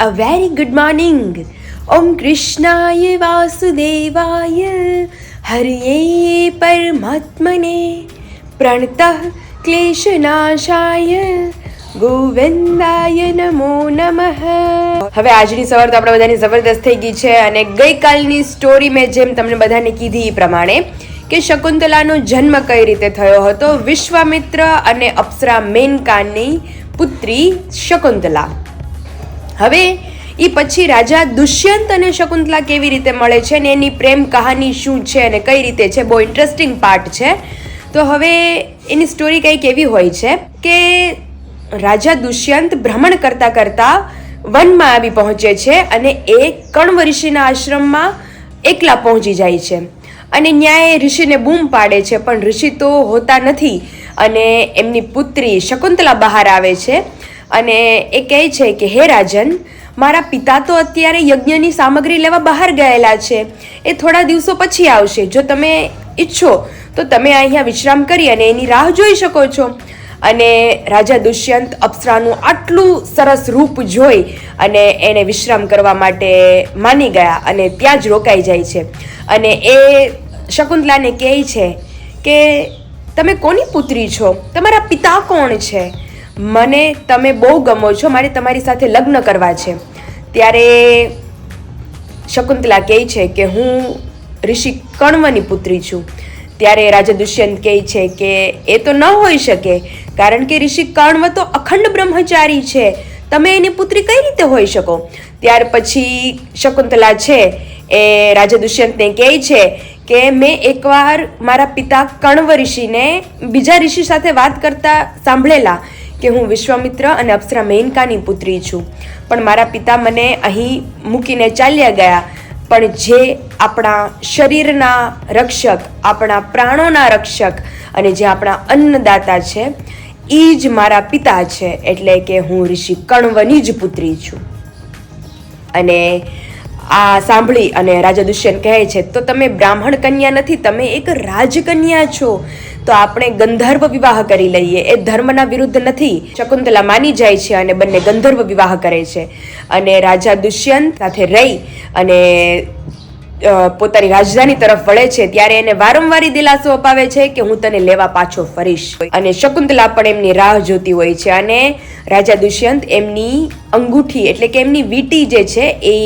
A very good morning. Om Krishnaya Vasudevaya Hariye Paramatmane Pranatah Kleshanashaya ગોવિંદાય નમો નમઃ. હવે આજની સવાર તો આપણા બધાની જબરદસ્ત થઈ ગઈ છે અને ગઈકાલની સ્ટોરી મેં જેમ તમને બધાને કીધી એ પ્રમાણે કે શકુંતલાનો જન્મ કઈ રીતે થયો હતો. વિશ્વામિત્ર અને અપ્સરા મેનકાની પુત્રી શકુંતલા. હવે એ પછી રાજા દુષ્યંત અને શકુંતલા કેવી રીતે મળે છે ને એની પ્રેમ કહાની શું છે અને કઈ રીતે છે, બહુ ઇન્ટરેસ્ટિંગ પાર્ટ છે. તો હવે એની સ્ટોરી કંઈક એવી હોય છે કે રાજા દુષ્યંત ભ્રમણ કરતા કરતા વનમાં આવી પહોંચે છે અને એ કર્ણ ઋષિના આશ્રમમાં એકલા પહોંચી જાય છે અને ન્યાય ઋષિને બૂમ પાડે છે, પણ ઋષિ તો હોતા નથી અને એમની પુત્રી શકુંતલા બહાર આવે છે અને એ કહે છે કે હે રાજન, મારા પિતા તો અત્યારે યજ્ઞની સામગ્રી લેવા બહાર ગયેલા છે, એ થોડા દિવસો પછી આવશે. જો તમે ઈચ્છો તો તમે અહીંયા વિશ્રામ કરી અને એની રાહ જોઈ શકો છો. અને રાજા દુષ્યંત અપ્સરાનું આટલું સરસ રૂપ જોઈ અને એને વિશ્રામ કરવા માટે માની ગયા અને ત્યાં જ રોકાઈ જાય છે. અને એ શકુંતલાને કહે છે કે તમે કોની પુત્રી છો, તમારા પિતા કોણ છે, મને તમે બહુ ગમો છો, મારે તમારી સાથે લગ્ન કરવા છે. ત્યારે શકુંતલા કહે છે કે હું ઋષિ કર્ણની પુત્રી છું. ત્યારે રાજા દુષ્યંત કહે છે કે એ તો ન હોઈ શકે, કારણ કે ઋષિ કર્ણ તો અખંડ બ્રહ્મચારી છે, તમે એની પુત્રી કઈ રીતે હોઈ શકો. ત્યાર પછી શકુંતલા છે એ રાજા દુષ્યંતને કહે છે કે મેં એકવાર મારા પિતા કર્ણ ઋષિને બીજા ઋષિ સાથે વાત કરતા સાંભળેલા કે હું વિશ્વામિત્ર અને અપ્સરા મેનકાની પુત્રી છું, પણ મારા પિતા મને અહીં મૂકીને ચાલ્યા ગયા. પણ જે આપણા શરીરના રક્ષક, આપણા પ્રાણોના રક્ષક અને જે આપણા અન્નદાતા છે એ જ મારા પિતા છે, એટલે કે હું ઋષિ કર્ણની જ પુત્રી છું. અને આ સાંભળી અને રાજા દુષ્યંત કહે છે તો તમે બ્રાહ્મણ કન્યા નથી, તમે એક રાજકન્યા છો, તો આપણે ગંધર્વ વિવાહ કરી લઈએ, એ ધર્મના વિરુદ્ધ નથી. શકુંતલા માની જાય છે અને બંને ગંધર્વ વિવાહ કરે છે. અને રાજા દુષ્યંત સાથે રહી અને પોતાની રાજધાની તરફ વળે છે ત્યારે એને વારંવાર દિલાસો અપાવે છે કે હું તને લેવા પાછો ફરીશ. અને શકુંતલા પણ એમની રાહ જોતી હોય છે અને રાજા દુષ્યંત એમની અંગૂઠી એટલે કે એમની વીંટી જે છે એ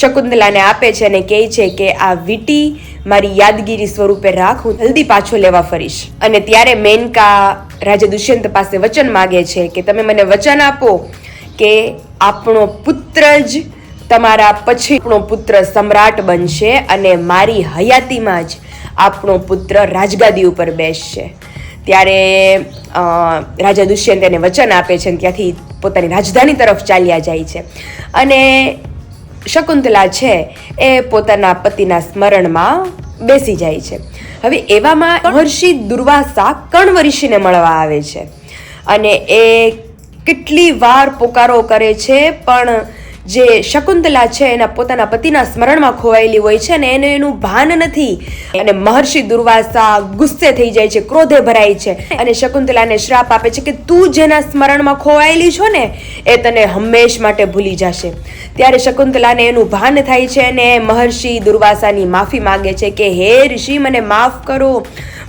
શકુંતલાને આપે છે અને કહે છે કે આ વીંટી મારી યાદગીરી સ્વરૂપે રાખ, હું જલ્દી પાછો લેવા ફરીશ. અને ત્યારે મેનકા રાજા દુષ્યંત પાસે વચન માગે છે કે તમે મને વચન આપો કે આપણો પુત્ર જ તમારા પછી આપણો પુત્ર સમ્રાટ બનશે અને મારી હયાતીમાં જ આપણો પુત્ર રાજગાદી ઉપર બેસશે. ત્યારે રાજા દુષ્યંત એને વચન આપે છે અને ત્યાંથી પોતાની રાજધાની તરફ ચાલ્યા જાય છે. અને શકુંતલા છે એ પોતાના પતિના સ્મરણમાં બેસી જાય છે. હવે એવામાં મહર્ષિ દુર્વાસા કર્ણ ઋષિને મળવા આવે છે અને એ કેટલી વાર પોકારો કરે છે, પણ જે શકુંતલા છે એના પોતાના પતિના સ્મરણમાં ખોવાયેલી હોય છે ને એને એનું ભાન નથી. અને મહર્ષિ દુર્વાસા ગુસ્સે થઈ જાય છે, ક્રોધે ભરાય છે અને શકુંતલાને શ્રાપ આપે છે કે તું જેના સ્મરણમાં ખોવાયેલી છો ને એ તને હંમેશ માટે ભૂલી જશે. ત્યારે શકુંતલાને એનું ભાન થાય છે અને મહર્ષિ દુર્વાસાની માફી માંગે છે કે હે ઋષિ, મને માફ કરો,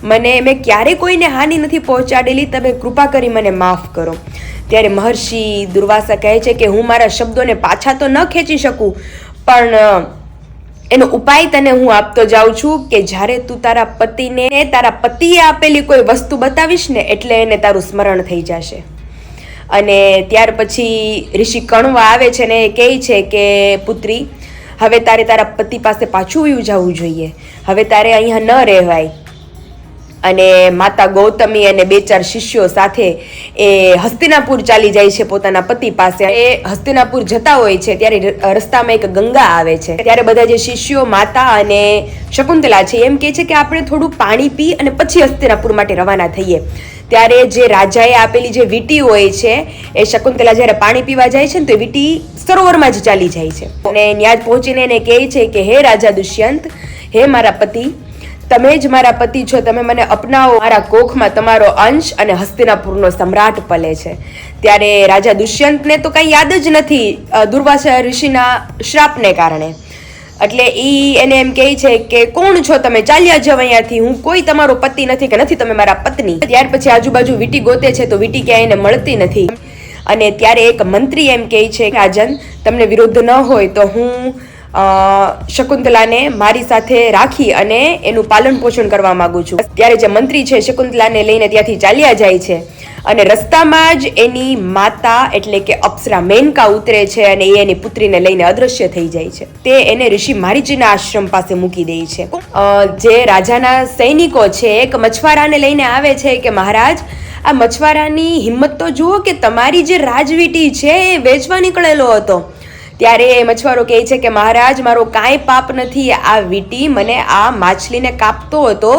મેં ક્યારેય કોઈને હાનિ નથી પહોંચાડેલી, તમે કૃપા કરી મને માફ કરો. ત્યારે મહર્ષિ દુર્વાસા કહે છે કે હું મારા શબ્દોને પાછા તો ન ખેંચી શકું, પણ એનો ઉપાય તને હું આપતો જાઉં છું કે જ્યારે તું તારા પતિને તારા પતિએ આપેલી કોઈ વસ્તુ બતાવીશ ને એટલે એને તારું સ્મરણ થઈ જશે. અને ત્યાર પછી ઋષિ કર્ણવા આવે છે ને એ કહે છે કે પુત્રી, હવે તારે તારા પતિ પાસે પાછું વયું જવું જોઈએ, હવે તારે અહીંયા ન રહેવાય. અને માતા ગૌતમી અને 2-4 શિષ્યો સાથે એ હસ્તિનાપુર ચાલી જાય છે પોતાના પતિ પાસે. એ હસ્તિનાપુર જતા હોય છે ત્યારે રસ્તામાં એક ગંગા આવે છે. ત્યારે બધા જે શિષ્યો, માતા અને શકુંતલા છે એમ કહે છે કે આપણે થોડું પાણી પી અને પછી હસ્તિનાપુર માટે રવાના થઈએ. ત્યારે જે રાજાએ આપેલી જે વીંટી હોય છે એ શકુંતલા જ્યારે પાણી પીવા જાય છે ને તો એ વીંટી સરોવરમાં જ ચાલી જાય છે. અને ત્યાં જ પહોંચીને એને કહે છે કે હે રાજા દુષ્યંત, હે મારા પતિ, તમે જ મારા પતિ છો, તમે મને અપનાવો, મારા કોખમાં તમારો અંશ અને હસ્તિનાપુરનો સમ્રાટ પલે છે. ત્યારે રાજા દુષ્યંતને તો કંઈ યાદ જ નથી દુર્વાસા ઋષિના શ્રાપને કારણે. એટલે એને એમ કહે છે કે કોણ છો તમે, ચાલ્યા જાવ અહીંયાથી, હું કોઈ તમારો પતિ નથી કે નથી તમે મારા પત્ની. ત્યાર પછી આજુબાજુ વીટી ગોતે છે તો વીટી ક્યાંય એને મળતી નથી. અને ત્યારે એક મંત્રી એમ કહે છે કે રાજન, તમને વિરોધ ન હોય તો હું શકુંતલાને મારી સાથે રાખી અને એનું પાલન પોષણ કરવા માંગુ છું. ત્યારે જે મંત્રી છે શકુંતલાને લઈને ત્યાંથી ચાલ્યા જાય છે અને રસ્તામાં જ એની માતા એટલે કે અપ્સરા મેનકા ઉતરે છે અને એ એની પુત્રીને લઈને અદૃશ્ય થઈ જાય છે. તે એને ઋષિ મારીચીના આશ્રમ પાસે મૂકી દે છે. જે રાજાના સૈનિકો છે એક મછવારાને લઈને આવે છે કે મહારાજ, આ મછવારાની હિંમત તો જુઓ કે તમારી જે રાજવીટી છે એ વેચવા નીકળેલો હતો. ત્યારે એ મછવારો કહે છે કે મહારાજ, મારો કાંઈ પાપ નથી, આ વીટી મને આ માછલીને કાપતો હતો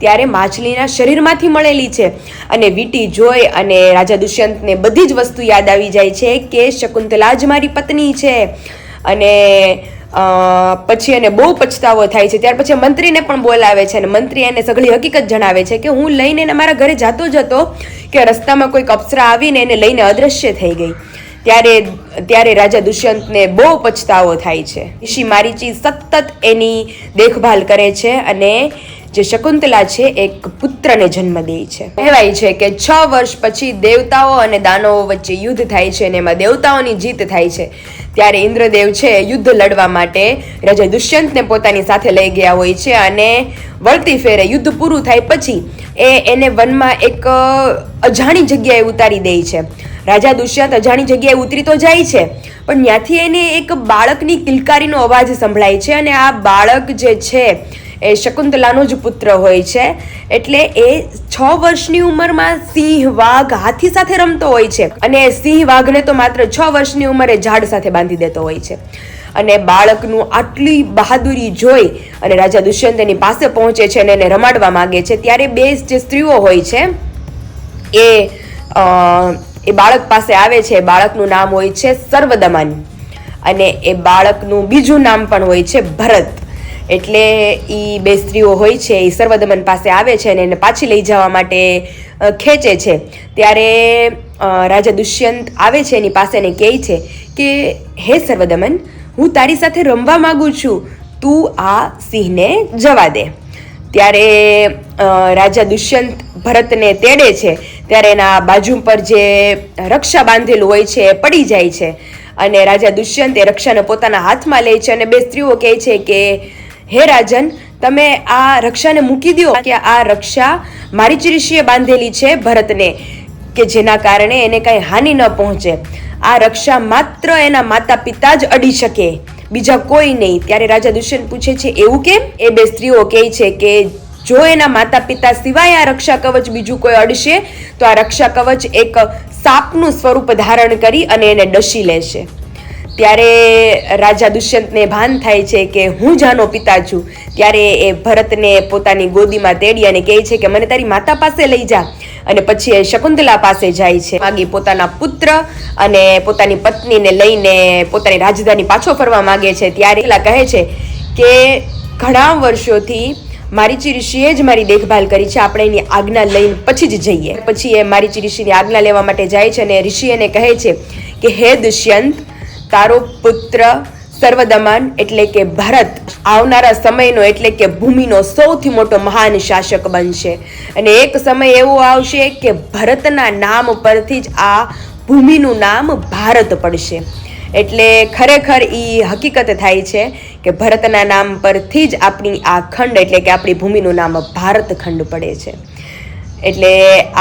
ત્યારે માછલીના શરીરમાંથી મળેલી છે. અને વીટી જોઈ અને રાજા દુષ્યંતને બધી જ વસ્તુ યાદ આવી જાય છે કે શકુંતલા જ મારી પત્ની છે. અને પછી એને બહુ પછતાવો થાય છે. ત્યાર પછી મંત્રીને પણ બોલાવે છે અને મંત્રી એને સઘળી હકીકત જણાવે છે કે હું લઈને એને મારા ઘરે જતો જ હતો કે રસ્તામાં કોઈક અપ્સરા આવીને એને લઈને અદૃશ્ય થઈ ગઈ. ત્યારે રાજા દુષ્યંતને બહુ પછતાવો થાય છે. ઋષિ મારીચી સતત એની દેખભાલ કરે છે અને જે શકુંતલા છે એક પુત્રને જન્મ દે છે. કહેવાય છે કે 6 વર્ષ પછી દેવતાઓ અને દાનવો વચ્ચે યુદ્ધ થાય છે અને એમાં દેવતાઓની જીત થાય છે. ત્યારે ઇન્દ્રદેવ છે યુદ્ધ લડવા માટે રાજા દુષ્યંતને પોતાની સાથે લઈ ગયા હોય છે અને વળતી ફેરે યુદ્ધ પૂરું થાય પછી એને વનમાં એક અજાણી જગ્યાએ ઉતારી દે છે. રાજા દુષ્યંત અજાણી જગ્યાએ ઉતરી તો જાય છે પણ ત્યાંથી એને એક બાળકની કિલકારીનો અવાજ સંભળાય છે અને આ બાળક જે છે એ શકુંતલાનો જ પુત્ર હોય છે. એટલે એ 6 વર્ષની ઉંમરમાં સિંહ, વાઘ, હાથી સાથે રમતો હોય છે અને સિંહ વાઘને તો માત્ર 6 વર્ષની ઉંમરે ઝાડ સાથે બાંધી દેતો હોય છે. અને બાળકનું આટલી બહાદુરી જોઈ અને રાજા દુષ્યંત એની પાસે પહોંચે છે અને એને રમાડવા માંગે છે. ત્યારે બે જે સ્ત્રીઓ હોય છે એ બાળક પાસે આવે છે. બાળકનું નામ હોય છે સર્વદમન અને એ બાળકનું બીજું નામ પણ હોય છે ભરત. એટલે એ બે સ્ત્રીઓ હોય છે એ સર્વદમન પાસે આવે છે અને એને પાછી લઈ જવા માટે ખેંચે છે. ત્યારે રાજા દુષ્યંત આવે છે એની પાસે અને કહે છે કે હે સર્વદમન, હું તારી સાથે રમવા માંગુ છું, તું આ સિંહને જવા દે. ત્યારે રાજા દુષ્યંત ભરતને તેડે છે ત્યારે એના બાજુ પર જે રક્ષા બાંધેલું હોય છે એ પડી જાય છે અને રાજા દુષ્યંત એ રક્ષાને પોતાના હાથમાં લે છે અને બે સ્ત્રીઓ કહે છે કે હે રાજન, તમે આ રક્ષાને મૂકી દો કે આ રક્ષા મારીચી ઋષિએ બાંધેલી છે ભરતને કે જેના કારણે એને કાંઈ હાનિ ન પહોંચે. આ રક્ષા માત્ર એના માતા પિતા જ અડી શકે, બીજા કોઈ નહીં. ત્યારે રાજા દુષ્યંત પૂછે છે એવું કેમ? એ બે સ્ત્રીઓ કહે છે કે જો એના માતા પિતા સિવાય આ રક્ષા કવચ બીજું કોઈ અડશે તો આ રક્ષા કવચ એક સાપનું સ્વરૂપ ધારણ કરી અને એને ડસી લેશે. ત્યારે રાજા દુષ્યંતને ભાન થાય છે કે હું જાનો પિતા છું. ત્યારે એ ભરતને પોતાની ગોદીમાં તેડી અને કહે છે કે મને તારી માતા પાસે લઈ જા. અને પછી એ શકુંતલા પાસે જાય છે. માગી પોતાના પુત્ર અને પોતાની પત્નીને લઈને પોતાની રાજધાની પાછો ફરવા માંગે છે. ત્યારે કહે છે કે ઘણા વર્ષોથી મારીચી ઋષિએ જ મારી દેખભાલ કરી છે, આપણે એની આજ્ઞા લઈને પછી જ જઈએ. પછી એ મારીચી ઋષિની આજ્ઞા લેવા માટે જાય છે અને ઋષિ એને કહે છે કે હે દુષ્યંત, તારો પુત્ર સર્વદમન એટલે કે ભરત આવનારા સમયનો એટલે કે ભૂમિનો સૌથી મોટો મહાન શાસક બનશે અને એક સમય એવો આવશે કે ભરતના નામ પરથી જ આ ભૂમિનું નામ ભારત પડશે. એટલે ખરેખર એ હકીકત થાય છે કે ભરતના નામ પરથી જ આપણી આ ખંડ એટલે કે આપણી ભૂમિનું નામ ભારત ખંડ પડે છે. એટલે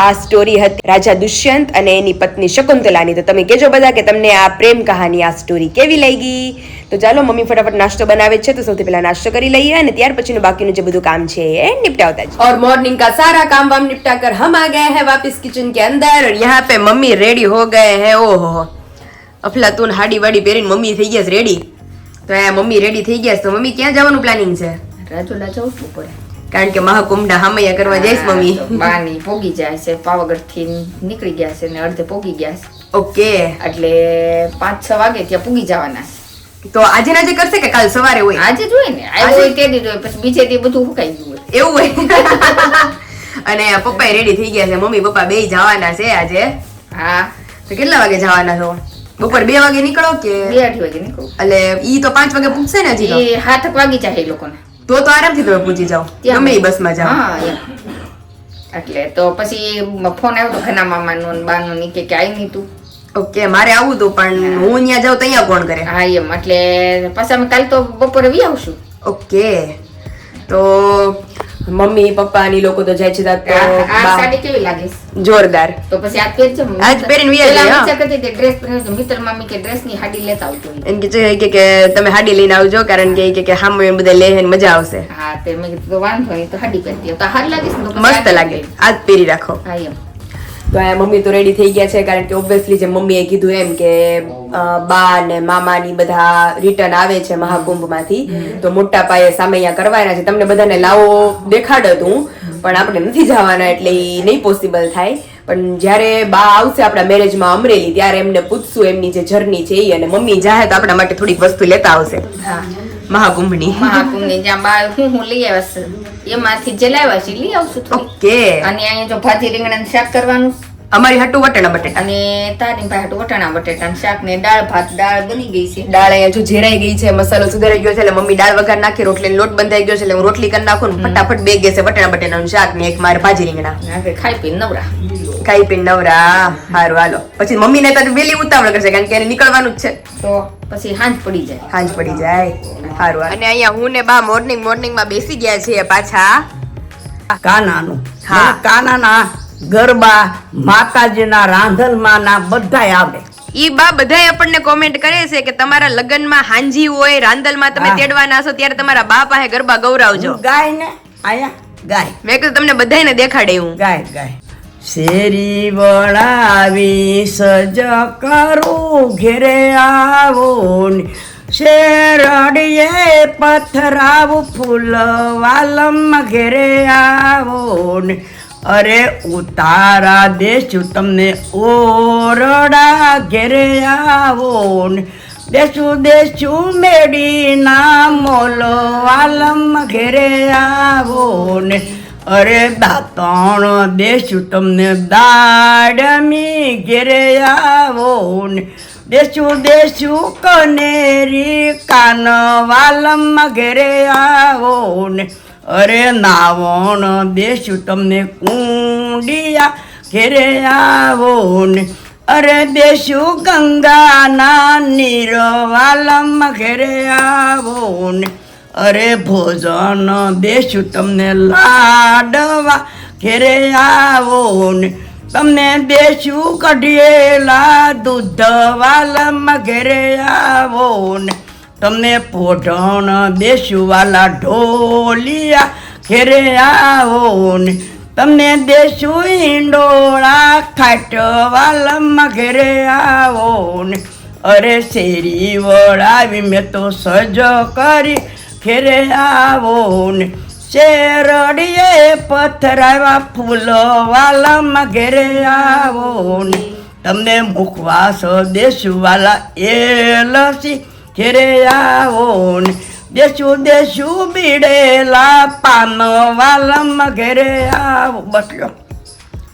આ સ્ટોરી હતી રાજા દુષ્યંત અને એની પત્ની શકુંતલાની. તો તમે કહેજો બધા કે તમને આ પ્રેમ કહાની, આ સ્ટોરી કેવી લાગી. તો ચાલો, મમ્મી ફટાફટ નાસ્તો બનાવે છે તો સૌથી પહેલા નાસ્તો કરી લઈએ અને ત્યાર પછીનું બાકીનું જે બધું કામ છે એ નિपटावता है. और मॉर्निंग का सारा काम वाम निपटा कर हम आ गए हैं वापस किचन के अंदर और यहाँ पे मम्मी रेडी हो गए हैं. ओहो, અફલાતુન હાડી વાડી પહેરીને મમ્મી થઈ ગયા છે રેડી. તો આ મમ્મી રેડી થઈ ગયા છે. તો મમ્મી ક્યાં જવાનું પ્લાનિંગ છે? રાજુલા જવું પડે કારણ કે મહાકુંભના હામૈયા કરવા જઈશ મમ્મી. બાની પોગી જાય છે, પાવાગઢ થી નીકળી ગયા છે ને અડધે પોગી ગયા છે. ઓકે, એટલે 5-6 વાગે ત્યાં પૂગી જવાના. તો આજે નાજે કરશે કે કાલ સવારે હોય? આજે જોઈએ ને, આજે હોય તે દી જોઈએ, પછી બીજે દી બધું સુકાઈ ગયું હોય. એવું હોય. અને પપ્પા રેડી થઈ ગયા છે, મમ્મી પપ્પા બે જવાના છે આજે. હા. તો કેટલા વાગે જવાના છો? બપોર 2 વાગે નીકળો કે 2-2:30 વાગે નીકળું? એટલે ઈ તો 5 વાગે પૂછશે ને હજી તો? એ 7 વાગી જાય એ લોકોને. તો આરામથી તમે પૂછી જાઓ ગમે ઈ બસમાં જાઓ. હા એમ. એટલે તો પછી ફોન આવ્યો તો ઘના મામાનો ને બાનો ની કે આઈ નહીં તું. ઓકે, મારે આવું તું પણ હું ત્યાં જાઉં તો અહીંયા કોણ કરે? હા એમ. એટલે પછી અમે કાલ તો બપોરે વી આવશું. ઓકે, તો મમ્મી પપ્પા ની લોકો તો જાય છે તો આ સાડી કેવી લાગે? જોરદાર. તો પછી આજ પહેરજો. આજ પહેરીને વી આવજો. વિચાર કરતી હતી ડ્રેસ પહેરજો. મિત્ર મામી કે ડ્રેસ ની હાડી લેતા આવજો. એમ કે તમે હાડી લઈને આવજો કારણ કે હામે બધા લે ને મજા આવશે. હા તે મેં કીધું વાંધો નહીં તો હાડી પહેરતી તો હાર લાગે ને? મસ્ત લાગે, આજ પહેરી રાખો. હા એમ. તો આ મમ્મી તો રેડી થઈ ગયા છે કારણ કે ઓબ્વિયસલી જે મમ્મીએ કીધું એમ કે બા ને મામા ની બધા રિટર્ન આવે છે મહાકુંભમાંથી, તો મોટા પાયે સામે અહીંયા કરવાના છે. તમને બધાને લાવો દેખાડત હું, પણ આપણે નથી જવાના એટલે ઈ નહીં પોસિબલ થાય. પણ જ્યારે બા આવશે આપણા મેરેજમાં અમરેલી ત્યારે એમને પૂછશું એમની જે જર્ની છે ઈ, અને મમ્મી જાહે તો આપણા માટે થોડીક વસ્તુ લેતા આવશે મહાકુંભની. જ્યાં બા હું લઈ આવ્યા છે એમાંથી જે લાવ્યા છે લઈ આવશું થોડી. ઓકે. અને અહીંયા જો ભાજી રીંગણાનું શાક કરવાનું અમારી હાટુ વટાણા બટેટા અને તારી પાસે વટાણા બટેટાનું શાક ને દાળ ભાત. દાળ બની ગઈ છે. દાળ અહીંયા જો જેરાઈ ગઈ છે, મસાલો સુધારાઈ ગયો છે એટલે મમ્મી દાળ વઘાર નાખી, રોટલી લોટ બંધાઈ ગયો છે એટલે હું રોટલી કરી નાખું ને ફટાફટ બે ગેસે વટાણા બટેટાનું શાક ને એક મારે ભાજી રીંગણા. ખાઈ પી નવરા. ખાઈ પી નવરા. હારું હાલો. પછી મમ્મી ને તો વેલી ઉતાવળ કરશે કારણ કે એને નીકળવાનું જ છે. તો પછી હાંજ પડી જાય. હાંજ પડી જાય. હારું. અને અહીંયા હું ને બા મોર્નિંગ માં બેસી ગયા છીએ પાછા કાનાનું. હા. કાનાના ગરબા, માતાજીના રાંધણમાંના બધાય આવડે. ઈ બા બધાય આપણને કોમેન્ટ કરે છે કે તમારા લગ્નમાં હાંજી હોય, રાંદલમાં તમે હા. તેડવાના છો ત્યારે તમારા બા પાસે ગરબા ગૌરાવજો. ગાય ને આયા ગાય મેં કીધું તમને બધાયને દેખાડે હું. ગાય ગાય. શેરી વળાવી સજ કરું ઘેરે આવો ને, શેરડીએ પથરાવું ફૂલ વાલમ ઘેરે આવો ને, અરે ઉતારા દેશું તમને ઓરડા ઘેરે આવો ને, દેશું મેડીના મોલો વાલમ ઘેરે આવો ને, અરે દાંતણ દેશું તમને દાડમી ઘેરે આવો ને, દેશું કનેરી કાન વાલમ ઘેરે આવો ને, અરે નાવણ દેશું તમને કુંડિયા ઘેરે આવો ને, અરે દેશું ગંગાના નીર વાલમ ઘેરે આવો ને, અરે ભોજન દેશું તમને લાડવા ઘેરે આવો ને, તમને દેશું કઢિયેલા દૂધ વાલમ ઘેરે આવો ને, તમને પોઢણ દેશું વાલા ઢોલિયા ઘેરે આવો ને, તમને દેશું ઈંડોળા ખાટ વાલમ ઘેરે આવો ને, અરે શેરી વળાવી મેં તો સજ કરી ઘેરે આવો ને, શેરડીએ પથરાવ્યા ફૂલ વાલમ ઘેરે આવો ને, તમને મુખવાસ દેશું વાલા એલસી ઘેરે આવો ને, દેશું બીડેલા પાન વાલમ ઘેરે આવો. બસ લો.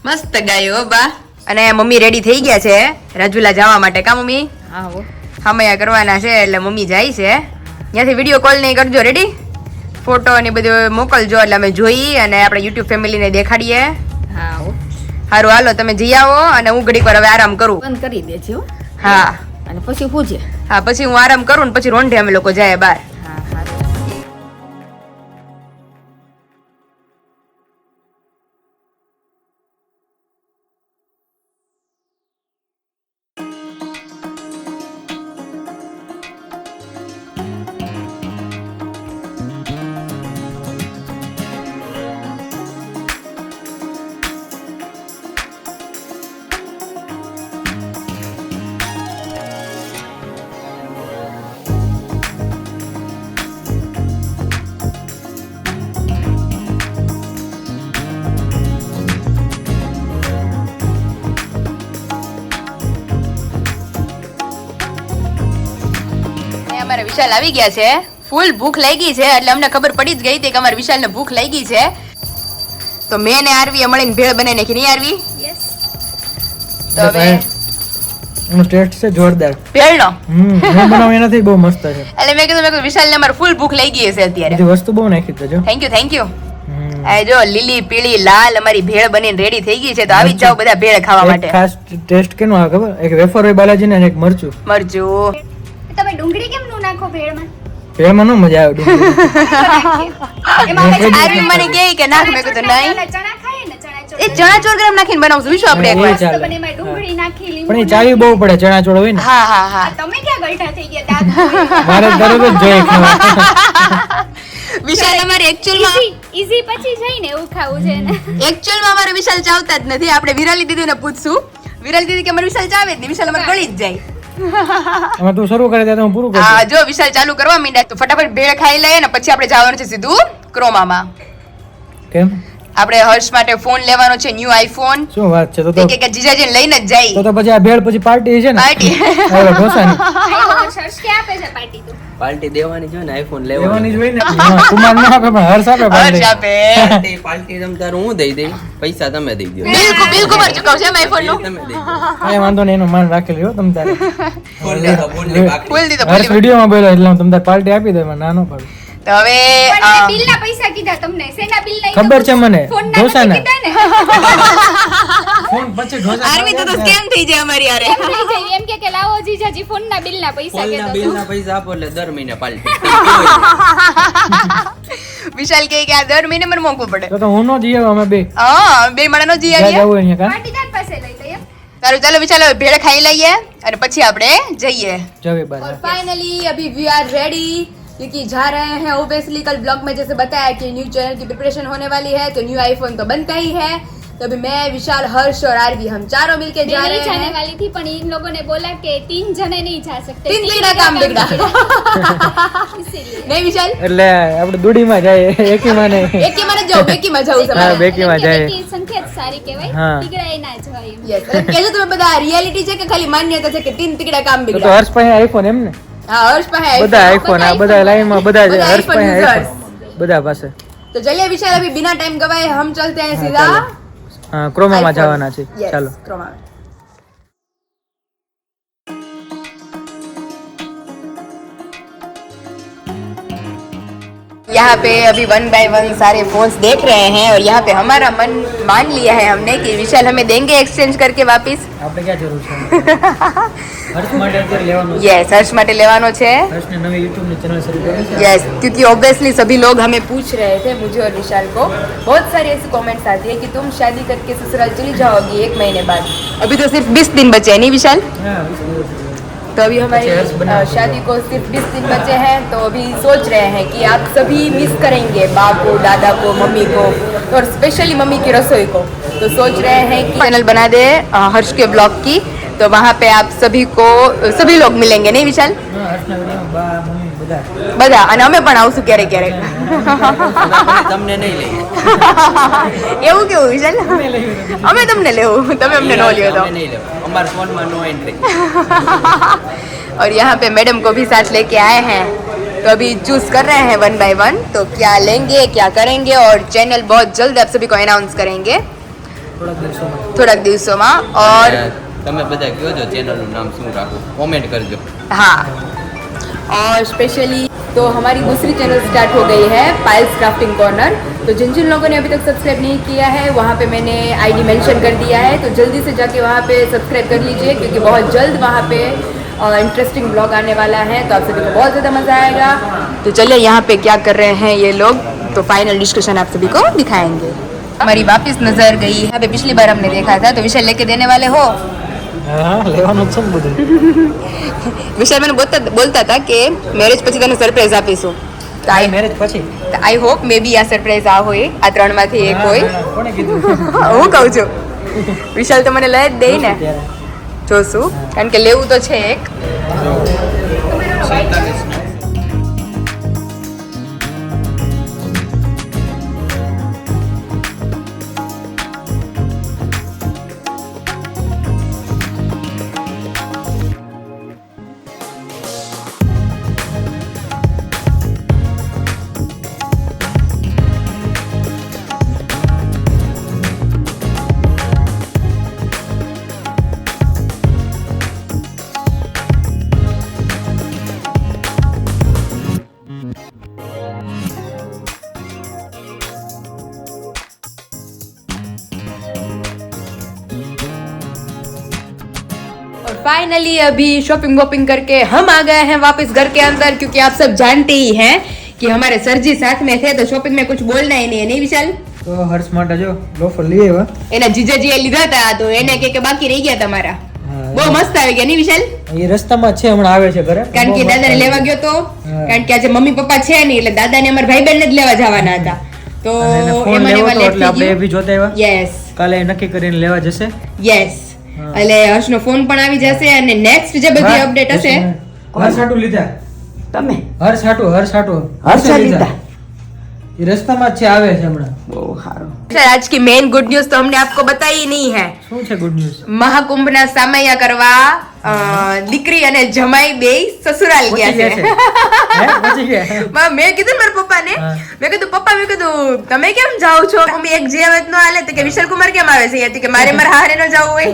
મસ્ત ગાયો બા. અને મમ્મી રેડી થઈ ગયા છે રાજુલા જવા માટે. કા મમ્મી? હા હો. હમૈયા કરવાના છે એટલે મમ્મી જાય છે. ત્યાંથી વિડીયો કોલ નહીં કરજો, રેડી? ફોટો ને બધું મોકલજો એટલે અમે જોઈ અને આપણે યુટ્યુબ ફેમિલીને દેખાડીએ. હા હો. સારું હાલો તમે જઈ આવો અને હું ઘડીક વાર હવે આરામ કરું. બંધ કરી દેજે હો. હા અને પછી પૂછે. હા પછી હું આરામ કરું ને પછી રોંઢે અમે લોકો જાય બહાર. હા હા. અમારે વિશાલ આવી ગયા છે ફૂલ ભૂખ લાગી છે એટલે અમને ખબર પડી જ ગઈ હતી કે અમારા વિશાલને ભૂખ લાગી છે, તો મેં ને આરવી મળીને ભેળ બનાવી નાખી. નહીં આરવી? તો હવે એનો ટેસ્ટ છે જોરદાર. ભેળનો હું બનાવું એનાથી બહુ મસ્ત છે. એટલે મેં કીધું વિશાલને અમારે ફૂલ ભૂખ લાગી હશે અત્યારે. બધી વસ્તુ બહુ નાખી દેજો. Thank you. આ જો લીલી પીળી લાલ અમારી ભેળ બનીને રેડી થઈ ગઈ છે, તો આવી જ જાઓ બધા ભેળ ખાવા એક માટે. ખાસ ટેસ્ટ કેનો આવે ખબર? એક વેફર હોય બાલાજીને અને એક મરચું. મરચું તમે ડુંગળી કેમ નું નાખો ભેળમાં? ભેળમાં નો મજા આવે ડુંગળી. એમાં પછી આરવી મને કહે કે નાખ, મેં કીધું નહીં. ઓલા ચણા ખાઈએ ને ચણા ચોળ. એ ચણા ચોળ ગ્રામ નાખીને બનાવશું વિશ્વ આપણે એ એકવાર. ચાલે. પણ એમાં ડુંગળી નાખી લીંબુ પણ એ ચાવી બહુ પડે ચણા ચોળ હોય ને. હા. તમે ક્યાં ગલઢા થઈ ગયા દાંત મારે તરત જ જોઈએ ખાવા. વિશાલ અમારે એકચ્યુઅલમાં ઈઝી પછી જઈને એવું ખાવું છે ને. અમારે વિશાલ ચાવતા જ નથી. આપણે વિરાલી દીદીને પૂછશું. વિરાલી દીદી કે અમારે વિશાલ ચાવે જ નહીં, વિશાલ અમારે ગળી જ જાય. આમાં તું શરૂ કરે ત્યારે હું પૂરું કરું. હા, જો વિશાલ ચાલુ કરવા માંડ્યા તો ફટાફટ ભેળ ખાઈ લઈએ ને પછી આપણે જવાનું છે સીધું ક્રોમામાં. કેમ? આપણે હર્ષ માટે ફોન લેવાનો છે, ન્યુ આઈફોન. શું વાત છે? તો કે જીજાજીને લઈને જ જાય તો પછી આ ભેળ પછી પાર્ટી છે ને પાર્ટી. હવે ઢોસાની આયો સર્ચ કે આપે છે પાર્ટી તો. પાર્ટી દેવાની છે ને આઈફોન લેવાની લેવાની જ હોય ને. હા, કુમાર ના આપે પણ હર્ષ આપે હર્ષ પાર્ટી. આપે. પાર્ટી પાર્ટી તમ તારું હું દઈ દઈ, પૈસા તમે દઈ દો. બિલ કુમાર ચૂકવશે એમ આઈફોન નું. તમે દઈ દો. કાંઈ વાંધો નહીં, એનું માન રાખેલું હો તમ તારે. ફોન લે તો ફોન લે બાકી. બોલ દીધો હર્ષ વિડીયોમાં બોલ્યો એટલે હું તમ તારે પાર્ટી આપી દઉં, એમાં ના નો પાડું. તો હવે પણ મેં બિલના પૈસા કીધા તમને. શેના બિલ નહીં ખબર છે મને. ફોનના ઢોસાના. નથી કીધા ને. ફોન પછી ઢોસા આરવી તો સ્કેમ થઈ જાય અમારી યારે. એમ થઈ જાય, એમ કે લાવો જીજાજી ફોનના બિલના પૈસા ફોનના કહેતો બિલના પૈસા આપો એટલે દર મહિને પાર્ટી. વિશાલ કહે કે આ દર મહિને મને મોંઘું પડે. તો હું નો જઈ આવ્યો અમે બે. હા, બે માળાનો જી જ્યાં આવીએ. જવું હોય ત્યાં કા? પાટીદાર પાસે લઈ લઈએ. સારું, ચાલો વિશાલ હવે ભેળ ખાઈ લઈએ અને પછી આપણે જઈએ. જવે બાર. फाइनली अभी वी आर रेडी क्योंकि जा रहे हैं ऑब्वियसली कल ब्लॉग में जैसे बताया कि न्यू चैनल की प्रिपरेशन होने वाली है तो न्यू आईफोन तो बनता ही है, तो अभी मैं विशाल हर्ष और आरवी हम चारों मिलके जा मैं रहे नहीं जाने हैं. वाली थी, પણ इन लोगों ने बोला कि 3 जने नहीं जा सकते. तीन बिगड़ा काम बिगड़ा. इसीलिए नहीं विशाल, એટલે આપણે દુડીમાં જાય એકીમાં નહીં. एक की माने जाओ, बेकी में जाओ હા, सब. બેકીમાં જાય. બેકી સંખ્યા જ સારી કહેવાય. હા. ટીકડાએ ના જવાય એમ. यस, कहજો तुम्हें बता रियलिटी છે કે ખાલી માન્યતા છે કે तीन तिकड़ा काम તો बिगड़ा. હર્ષ પાસે આઈફોન એમ ને? हाँ, हर्ष પાસે બધા આઈફોન આ બધા લાઈનમાં બધા છે. બધા હર્ષ પાસે iPhone આઈફોન બધા પાસે. तो चलिए विशाल अभी बिना टाइम गवाए हम चलते हैं सीधा હા, ક્રોમામાં iPhone. જવાના છે. Yes, ચાલો. क्रोमा में. यहाँ पे अभी 1 बाय 1 सारे फोन्स देख रहे हैं और यहाँ पे हमारा मन मान लिया है हमने कि विशाल हमें देंगे एक्सचेंज करके वापस. આપણે ક્યાં જરૂર છે? હર્ષ માટે અત્યારે લેવાનું છે. यस, हर्ष માટે લેવાનો છે. હર્ષને નવી YouTube ની ચેનલ શરૂ કરી છે. यस, क्योंकि ऑब्वियसली सभी लोग हमें पूछ रहे थे, मुझे और विशाल को बहुत सारी ऐसी कमेंट्स आती है कि तुम शादी करके ससुराल चली जाओगी 1 महीने बाद. अभी तो सिर्फ 20 दिन बचे हैं, नहीं विशाल? હા, तो अभी हमारी हर्ष बना। शादी को सिर्फ 20 दिन बचे हैं, तो अभी सोच रहे हैं कि आप सभी मिस करेंगे बाप को, दादा को, मम्मी को और स्पेशली मम्मी की रसोई को. तो सोच रहे हैं कि चैनल बना दे हर्ष के ब्लॉग की, तो वहाँ पे आप सभी को सभी लोग मिलेंगे, नहीं विशाल? હા, હર્ષના વિડીયોમાં બા મમ્મી બધા. બધા અને અમે પણ આવશું ક્યારેક ક્યારેક. તમને નહીં લઈએ. એવું કેવું વિશાલ? અમે તમને લેવું, તમે અમને ન લ્યો તો. અમે નહીં લેવું. અમારા ફોનમાં નો એન્ટ્રી. और यहाँ पे मैडम को भी साथ लेके आए हैं, तो अभी चूज कर रहे हैं 1 बाय 1 तो क्या लेंगे क्या करेंगे, और चैनल बहुत जल्द आप सभी को अनाउंस करेंगे થોડાક દિવસોમાં. और તમે બધા કહો છો ચેનલનું નામ શું રાખવું, કોમેન્ટ કરજો. हाँ, और स्पेशली तो हमारी दूसरी चैनल स्टार्ट हो गई है पायल्स क्राफ्टिंग कॉर्नर. तो जिन जिन लोगों ने अभी तक सब्सक्राइब नहीं किया है वहाँ पे मैंने आईडी मेंशन कर दिया है, तो जल्दी से जाके वहाँ पे सब्सक्राइब कर लीजिए क्योंकि बहुत जल्द वहाँ पे इंटरेस्टिंग ब्लॉग आने वाला है, तो आप सभी को बहुत ज़्यादा मज़ा आएगा. तो चलिए यहाँ पे क्या कर रहे हैं ये लोग, तो फाइनल डिस्कशन आप सभी को दिखाएंगे. हमारी वापस नजर गई यहाँ पे, पिछली बार हमने देखा था, तो विशाल लेके देने वाले हो? હા, લેવાનું જ છે ને બધું. વિશાલ મને બોલતા હતા કે મેરેજ પછી તને સરપ્રાઈઝ આપીશું, તો મેરેજ પછી આઈ હોપ મે બી આ સરપ્રાઈઝ આ હોય, આ 3 માંથી એક હોય. કોણે કીધું? હું કહું છું વિશાલ તો મને લઈ જ દે ને, ત્યારે. જોશું કારણ કે લેવું તો છે એક. और फाइनली अभी शॉपिंग वॉपिंग करके हम आ गए हैं वापस घर के अंदर, क्योंकि आप सब जानते ही हैं कि हमारे सर जी साथ में थे, तो शॉपिंग में कुछ बोलना ही नहीं है, नहीं विशाल? તો હર્ષ માટે જો લોફર લઈ આવ્યા. એના જીજાજીએ લીધા હતા, તો એને કે બાકી રહી ગયા તમારા. બહુ મસ્ત આવી ગયા, નહીં વિશાલ? એ રસ્તામાં છે, હમણાં આવે છે ઘરે. કારણ કે દાદાને લેવા ગયો તો, કારણ કે આજે મમ્મી પપ્પા છે નહીં, એટલે દાદાને અમારા ભાઈબંધને જ લેવા જવાના હતા. તો અને એને ફોન એમાં લેવો એમાં તો લેટ એટલે આપણે એ થઈ બી જોતા આવ્યા. યસ કાલે નક્કી કરીને લેવા જશે. યસ, એટલે હર્ષનો ફોન પણ આવી જશે, અને નેક્સ્ટ જે બધી અપડેટ હશે. હર્ષ હાટુ લીધા. તમે હર્ષ હાટુ હર્ષે લીધા. એ રસ્તામાં જ છે, આવે છે હમણાં. બહુ સારું. सर, आज की मेन गुड न्यूज तो हमने आपको बताई ही नहीं है. શું છે ગુડ ન્યૂઝ? મહાકુંભના સામૈયા કરવા દીકરી અને જમાઈ બે સસુરાલ ગયા છે. પહોંચી ગયા. મેં કીધું મારા પપ્પાને, હા. મેં કીધું પપ્પા, મેં કીધું તમે કેમ જાઓ છો? મમ્મી એક જે આવે નો હાલે, તો કે વિશાલ કુમાર કેમ આવે છે? કે મારે મારા હારે ન જવું હોય.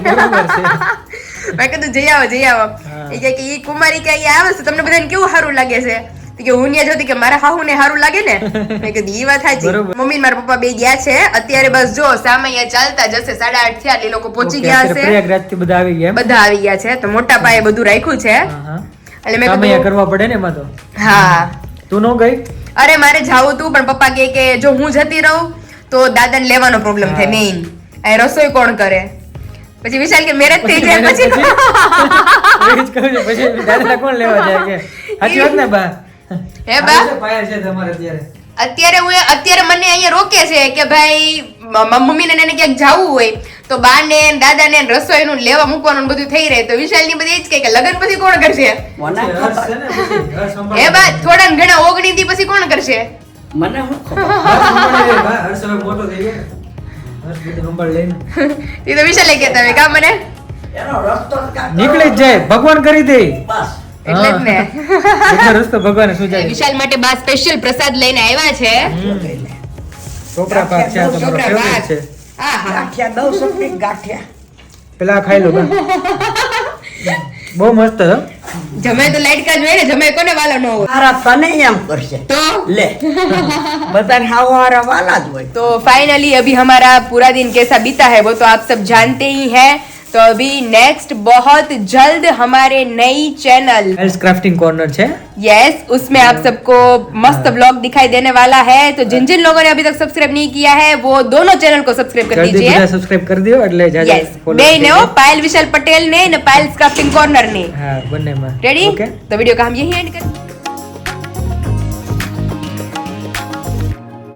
મેં કીધું જઈ આવો જઈ આવો. એ કે ઈ કુમારી કે અહીંયા આવે છે, તમને બધાને કેવું સારું લાગે છે? તો કે હું ન્યા જોતી કે મારા હાહુ ને સારું લાગે ને. મેં કીધું ઈ વાત સાચી. બરોબર. મમ્મી ને મારા પપ્પા બે ગયા છે અત્યારે, બસ જો સામૈયા ચાલતા જશે, 8:30 થયા એટલે એ લોકો પહોંચી ઓકે, ગયા અત્યારે હશે. પ્રયાગરાજથી બધા આવી ગયા એમ? બધા આવી ગયા છે, તો મોટા પાયે બધું રાખ્યું છે. હા, હા. એટલે મેં સામૈયા કીધું કરવા પડે ને એમાં તો. હા, તું નો ગઈ? અરે મારે જાવું તું, પણ પપ્પા કહે કે જો હું જતી રહું તો દાદાને લેવાનો પ્રોબ્લેમ થાય મેઇન. આ રસોઈ કોણ કરે? પછી વિશાલ કે મેરેજ થઈ જાય પછી એ જ કહું છું, પછી દાદા કોણ લેવા જાય કે? સાચી વાત ને બા? હે બા? આ પાયા છે તમારે અત્યારે. અત્યારે મને અહીંયા રોકે છે કે ભાઈ મમ્મી ને એને ક્યાંક જવું હોય તો બા ને દાદા ને રસોઈનું લેવા મૂકવાનું બધું થઈ રહે, તો વિશાલ ની બધી એ જ કહે કે લગ્ન પછી કોણ કરશે? મને હર્ષ છે ખબર. ને પછી, હર્ષ સંભાળે. હે બા, થોડા ને ઘણા ઓગણી થી પછી કોણ કરશે? મને શું ખબર. હર્ષ સંભાળે છે, બા. હર્ષ હવે મોટો થઈ ગયો ને. હર્ષ બધું સંભાળ લઈને એ તો વિશાલે કહેતા હોય કા મને, એનો રસ્તો કાંઈ નીકળી જ જાય, ભગવાન કરી દે. બસ. એટલે જ ને. એટલો રસ્તો ભગવાને સુજાય. વિશાલ માટે બા સ્પેશિયલ પ્રસાદ લઈને આવ્યા છે. ચોપરા પાક છે, આ તમારો છોકરા ફેવરેટ બાદ. છે. હા હા, ગાંઠિયા દઉં સપની ગાંઠિયા. પેલા ખાઈ લો બા. બહુ મસ્ત હો. જમે તો લાઈટકા જ હોય ને, જમે કોને વાલો ન હોય. મારા તને એમ કરશે तो લે બધાને હારા વાલા જ હોય. तो फाइनली अभी हमारा पूरा दिन कैसा बीता है वो तो आप सब जानते ही हैं. तो अभी नेक्स्ट बहुत जल्द हमारे नई चैनल हेल्थ क्राफ्टिंग कॉर्नर છે. यस, उसमें आप सबको मस्त ब्लॉग दिखाई देने वाला है. तो जिन जिन लोगों ने अभी तक सब्सक्राइब नहीं किया है वो दोनों चैनल को सब्सक्राइब कर જલ્દી दीजिए. બધા સબસ્ક્રાઇબ કરી દો એટલે જાજા यस, follow બે કરી ने દો. हो, पायल विशाल पटेल ने पायल क्राफ्टिंग कॉर्नर ने. હા બંનેમાં रेडी? ઓકે. तो वीडियो का हम यही एंड करते हैं.